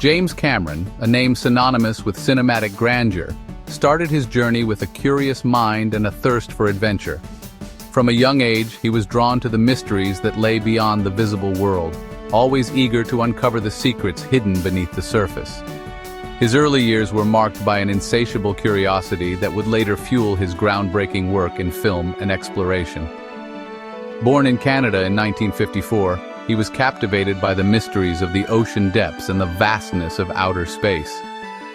James Cameron, a name synonymous with cinematic grandeur, started his journey with a curious mind and a thirst for adventure. From a young age, he was drawn to the mysteries that lay beyond the visible world, always eager to uncover the secrets hidden beneath the surface. His early years were marked by an insatiable curiosity that would later fuel his groundbreaking work in film and exploration. Born in Canada in 1954, he was captivated by the mysteries of the ocean depths and the vastness of outer space.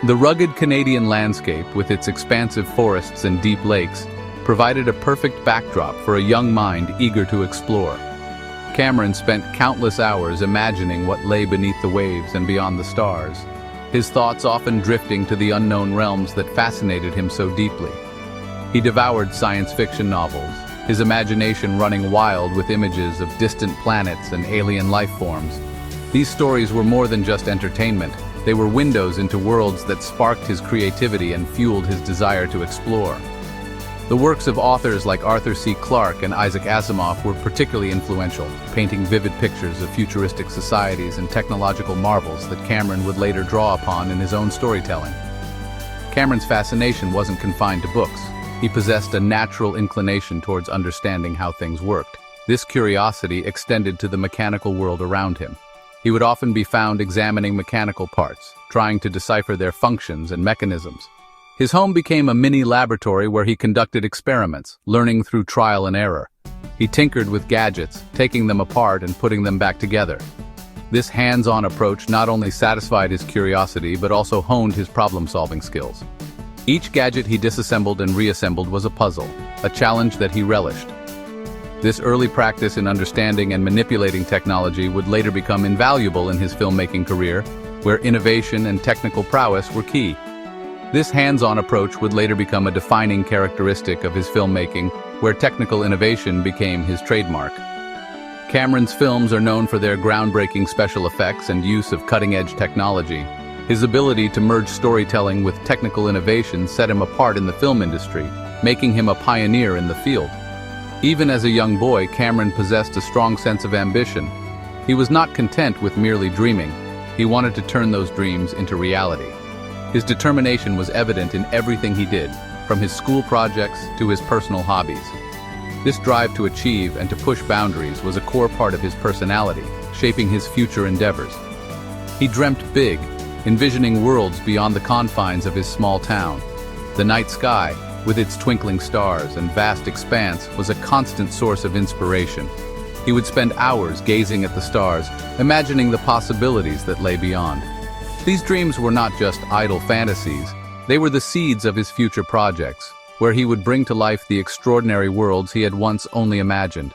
The rugged Canadian landscape, with its expansive forests and deep lakes, provided a perfect backdrop for a young mind eager to explore. Cameron spent countless hours imagining what lay beneath the waves and beyond the stars, his thoughts often drifting to the unknown realms that fascinated him so deeply. He devoured science fiction novels, his imagination running wild with images of distant planets and alien life forms. These stories were more than just entertainment. They were windows into worlds that sparked his creativity and fueled his desire to explore. The works of authors like Arthur C. Clarke and Isaac Asimov were particularly influential, painting vivid pictures of futuristic societies and technological marvels that Cameron would later draw upon in his own storytelling. Cameron's fascination wasn't confined to books. He possessed a natural inclination towards understanding how things worked. This curiosity extended to the mechanical world around him. He would often be found examining mechanical parts, trying to decipher their functions and mechanisms. His home became a mini laboratory where he conducted experiments, learning through trial and error. He tinkered with gadgets, taking them apart and putting them back together. This hands-on approach not only satisfied his curiosity but also honed his problem-solving skills. Each gadget he disassembled and reassembled was a puzzle, a challenge that he relished. This early practice in understanding and manipulating technology would later become invaluable in his filmmaking career, where innovation and technical prowess were key. This hands-on approach would later become a defining characteristic of his filmmaking, where technical innovation became his trademark. Cameron's films are known for their groundbreaking special effects and use of cutting-edge technology. His ability to merge storytelling with technical innovation set him apart in the film industry, making him a pioneer in the field. Even as a young boy, Cameron possessed a strong sense of ambition. He was not content with merely dreaming. He wanted to turn those dreams into reality. His determination was evident in everything he did, from his school projects to his personal hobbies. This drive to achieve and to push boundaries was a core part of his personality, shaping his future endeavors. He dreamt big, envisioning worlds beyond the confines of his small town. The night sky, with its twinkling stars and vast expanse, was a constant source of inspiration. He would spend hours gazing at the stars, imagining the possibilities that lay beyond. These dreams were not just idle fantasies, they were the seeds of his future projects, where he would bring to life the extraordinary worlds he had once only imagined.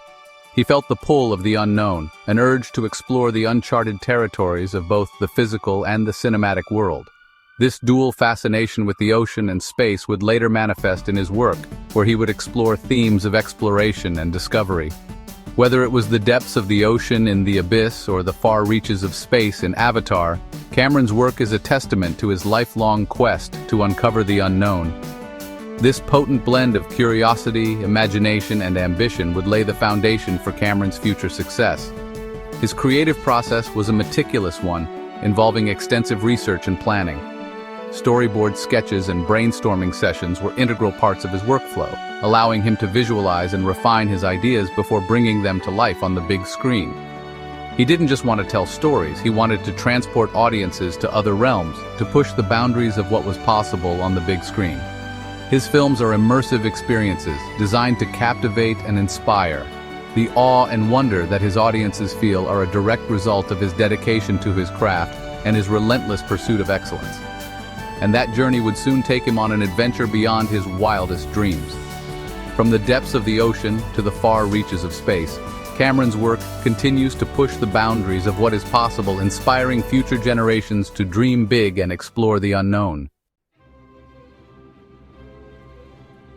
He felt the pull of the unknown, an urge to explore the uncharted territories of both the physical and the cinematic world. This dual fascination with the ocean and space would later manifest in his work, where he would explore themes of exploration and discovery. Whether it was the depths of the ocean in The Abyss or the far reaches of space in Avatar, Cameron's work is a testament to his lifelong quest to uncover the unknown. This potent blend of curiosity, imagination, and ambition would lay the foundation for Cameron's future success. His creative process was a meticulous one, involving extensive research and planning. Storyboard sketches and brainstorming sessions were integral parts of his workflow, allowing him to visualize and refine his ideas before bringing them to life on the big screen. He didn't just want to tell stories, he wanted to transport audiences to other realms, to push the boundaries of what was possible on the big screen. His films are immersive experiences, designed to captivate and inspire. The awe and wonder that his audiences feel are a direct result of his dedication to his craft and his relentless pursuit of excellence. And that journey would soon take him on an adventure beyond his wildest dreams. From the depths of the ocean to the far reaches of space, Cameron's work continues to push the boundaries of what is possible, inspiring future generations to dream big and explore the unknown.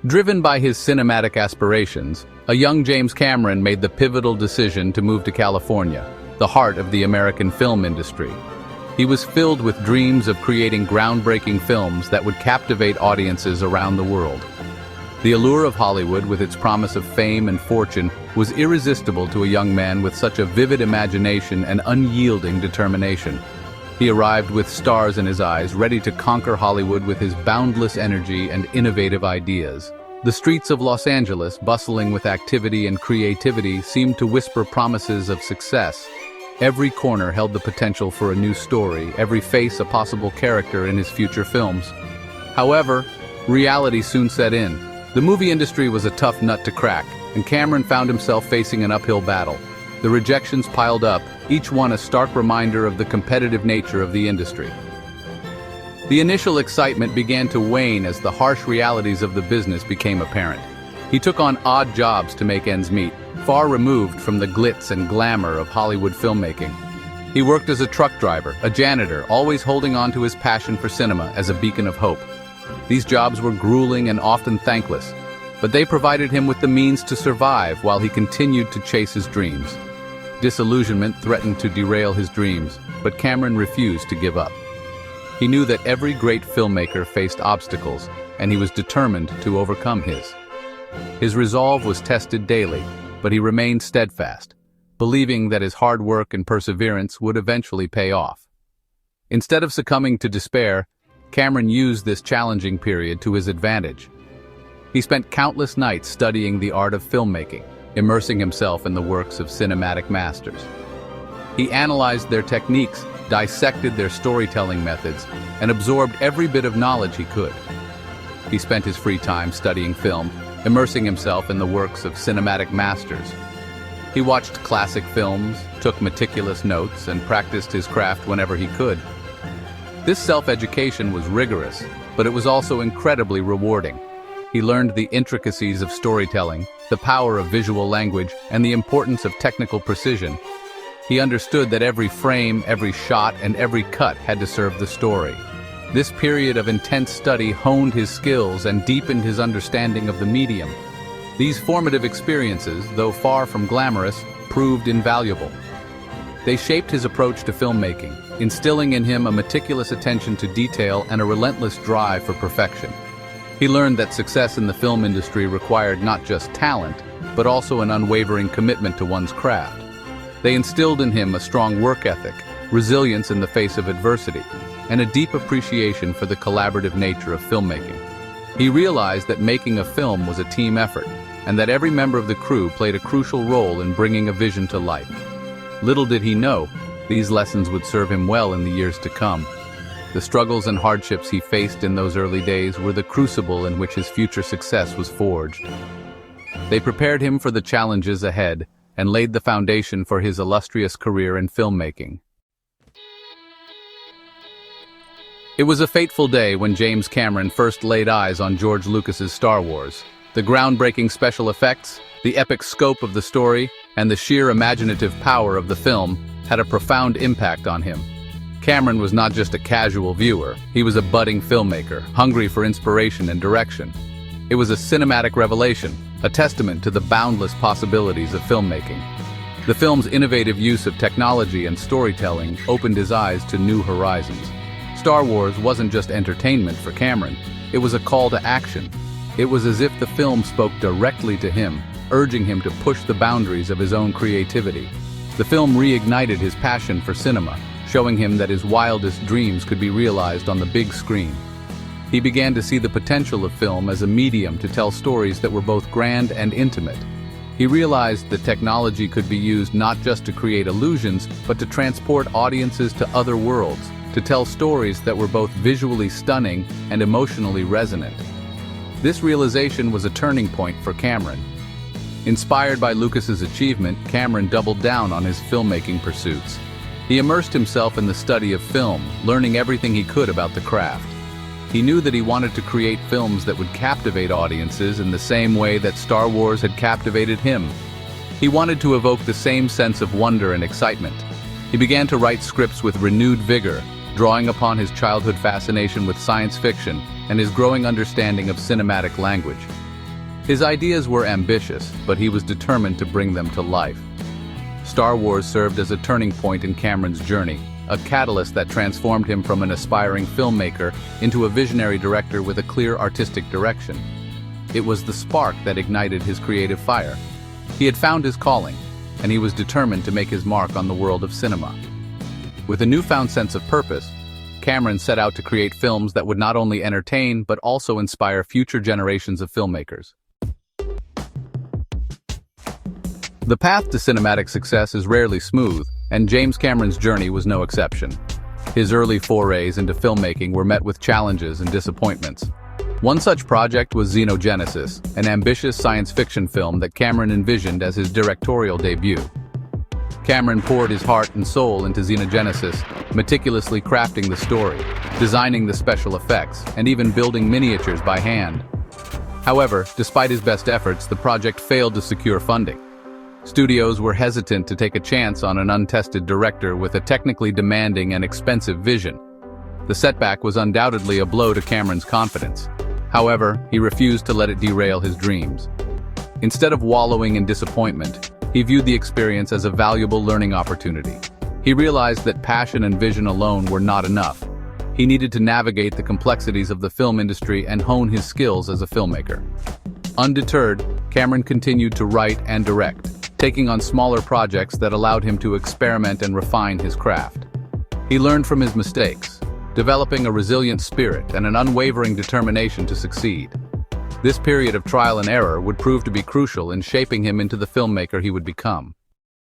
Driven by his cinematic aspirations, a young James Cameron made the pivotal decision to move to California, the heart of the American film industry. He was filled with dreams of creating groundbreaking films that would captivate audiences around the world. The allure of Hollywood, with its promise of fame and fortune, was irresistible to a young man with such a vivid imagination and unyielding determination. He arrived with stars in his eyes, ready to conquer Hollywood with his boundless energy and innovative ideas. The streets of Los Angeles, bustling with activity and creativity, seemed to whisper promises of success. Every corner held the potential for a new story, every face a possible character in his future films. However, reality soon set in. The movie industry was a tough nut to crack, and Cameron found himself facing an uphill battle. The rejections piled up, each one a stark reminder of the competitive nature of the industry. The initial excitement began to wane as the harsh realities of the business became apparent. He took on odd jobs to make ends meet, far removed from the glitz and glamour of Hollywood filmmaking. He worked as a truck driver, a janitor, always holding on to his passion for cinema as a beacon of hope. These jobs were grueling and often thankless, but they provided him with the means to survive while he continued to chase his dreams. Disillusionment threatened to derail his dreams, but Cameron refused to give up. He knew that every great filmmaker faced obstacles, and he was determined to overcome his. His resolve was tested daily, but he remained steadfast, believing that his hard work and perseverance would eventually pay off. Instead of succumbing to despair, Cameron used this challenging period to his advantage. He spent countless nights studying the art of filmmaking, immersing himself in the works of cinematic masters. He analyzed their techniques, dissected their storytelling methods, and absorbed every bit of knowledge he could. He spent his free time studying film, immersing himself in the works of cinematic masters. He watched classic films, took meticulous notes, and practiced his craft whenever he could. This self-education was rigorous, but it was also incredibly rewarding. He learned the intricacies of storytelling, the power of visual language, and the importance of technical precision. He understood that every frame, every shot, and every cut had to serve the story. This period of intense study honed his skills and deepened his understanding of the medium. These formative experiences, though far from glamorous, proved invaluable. They shaped his approach to filmmaking, instilling in him a meticulous attention to detail and a relentless drive for perfection. He learned that success in the film industry required not just talent, but also an unwavering commitment to one's craft. They instilled in him a strong work ethic, resilience in the face of adversity, and a deep appreciation for the collaborative nature of filmmaking. He realized that making a film was a team effort, and that every member of the crew played a crucial role in bringing a vision to life. Little did he know, these lessons would serve him well in the years to come. The struggles and hardships he faced in those early days were the crucible in which his future success was forged. They prepared him for the challenges ahead and laid the foundation for his illustrious career in filmmaking. It was a fateful day when James Cameron first laid eyes on George Lucas's Star Wars. The groundbreaking special effects, the epic scope of the story, and the sheer imaginative power of the film had a profound impact on him. Cameron was not just a casual viewer, he was a budding filmmaker, hungry for inspiration and direction. It was a cinematic revelation, a testament to the boundless possibilities of filmmaking. The film's innovative use of technology and storytelling opened his eyes to new horizons. Star Wars wasn't just entertainment for Cameron, it was a call to action. It was as if the film spoke directly to him, urging him to push the boundaries of his own creativity. The film reignited his passion for cinema, showing him that his wildest dreams could be realized on the big screen. He began to see the potential of film as a medium to tell stories that were both grand and intimate. He realized that technology could be used not just to create illusions, but to transport audiences to other worlds, to tell stories that were both visually stunning and emotionally resonant. This realization was a turning point for Cameron. Inspired by Lucas's achievement, Cameron doubled down on his filmmaking pursuits. He immersed himself in the study of film, learning everything he could about the craft. He knew that he wanted to create films that would captivate audiences in the same way that Star Wars had captivated him. He wanted to evoke the same sense of wonder and excitement. He began to write scripts with renewed vigor, drawing upon his childhood fascination with science fiction and his growing understanding of cinematic language. His ideas were ambitious, but he was determined to bring them to life. Star Wars served as a turning point in Cameron's journey, a catalyst that transformed him from an aspiring filmmaker into a visionary director with a clear artistic direction. It was the spark that ignited his creative fire. He had found his calling, and he was determined to make his mark on the world of cinema. With a newfound sense of purpose, Cameron set out to create films that would not only entertain but also inspire future generations of filmmakers. The path to cinematic success is rarely smooth, and James Cameron's journey was no exception. His early forays into filmmaking were met with challenges and disappointments. One such project was Xenogenesis, an ambitious science fiction film that Cameron envisioned as his directorial debut. Cameron poured his heart and soul into Xenogenesis, meticulously crafting the story, designing the special effects, and even building miniatures by hand. However, despite his best efforts, the project failed to secure funding. Studios were hesitant to take a chance on an untested director with a technically demanding and expensive vision. The setback was undoubtedly a blow to Cameron's confidence. However, he refused to let it derail his dreams. Instead of wallowing in disappointment, he viewed the experience as a valuable learning opportunity. He realized that passion and vision alone were not enough. He needed to navigate the complexities of the film industry and hone his skills as a filmmaker. Undeterred, Cameron continued to write and direct, taking on smaller projects that allowed him to experiment and refine his craft. He learned from his mistakes, developing a resilient spirit and an unwavering determination to succeed. This period of trial and error would prove to be crucial in shaping him into the filmmaker he would become.